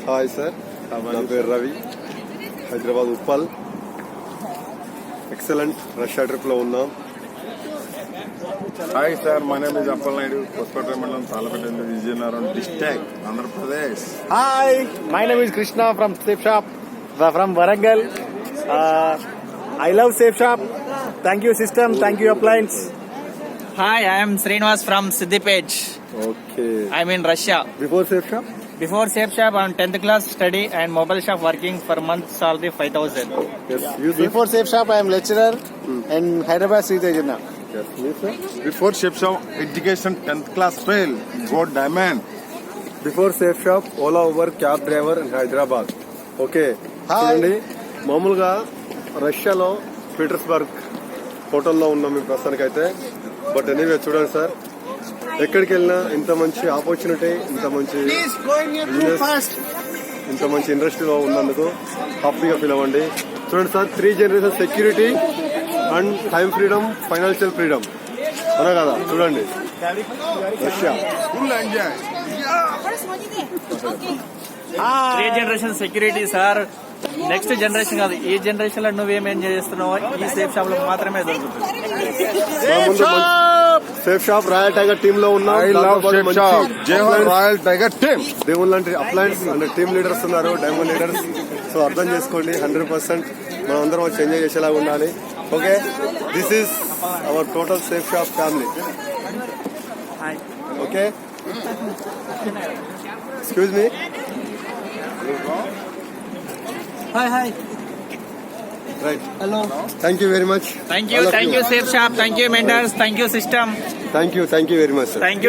Hi sir, నా పేరు Ravi, Hyderabad Uppal. Excellent Russia trip లో ఉన్నాం. Hi sir, my name is Appal Naidu, Kothakota మండలం Talapeta Vizianagaram district, Andhra Pradesh. Hi, my name is Krishna from Safe Shop from Warangal. I love Safe Shop. Thank you system, thank you appliance. Hi, I am Srinivas from Siddipet. Okay, I'm in Russia. Before safe shop. Before Safe Shop, I'm 10th class study and mobile shop working for month salary 5,000. Before Safe Shop, I am lecturer in Hyderabad Sri Tejana. Before ship shop education 10th class fail, gold diamond. Before safe shop Ola Uber cab driver in Hyderabad. Okay, Hi. చూడండి, మామూలుగా రష్యాలో Petersburg హోటల్లో ఉన్నాం మేము ప్రస్తుతానికైతే. But anyway చూడండి sir, ఎక్కడికి వెళ్ళినా ఇంత మంచి ఆపర్చునిటీ, ఇంత మంచి బిజినెస్, ఇంత మంచి ఇండస్ట్రీలో ఉన్నందుకు హ్యాపీగా ఫీల్ అవ్వండి. చూడండి sir, 3 generation security and time freedom, financial freedom అవునా కదా. చూడండి Russia. Full enjoy. 3 generation security sir. Next generation కాదు, ఈ జనరేషన్ లో నువ్వేం ఎంజాయ్ చేస్తున్నావో ఈ సేఫ్ షాప్ లో మాత్రమే దొరుకుతుంది. Safe shop royal tiger team లో ఉన్నాం. I love ship shop, Jawahar royal tiger team. దేవుళ్ళ లాంటి అప్లయన్స్ అండ్ టీమ్ లీడర్స్ ఉన్నారు, డైమండ్ లీడర్స్. సో అర్థం చేసుకోండి, 100% మనం అందరం వచ్చి ఎంజాయ్ చేసేలాగా ఉండాలి. Okay, this is our total safe shop family. Okay, excuse me. Hi. Right, Hello. Thank you very much. Thank you Safe Shop. Thank you mentors. Thank you system. Thank you very much sir. Thank you.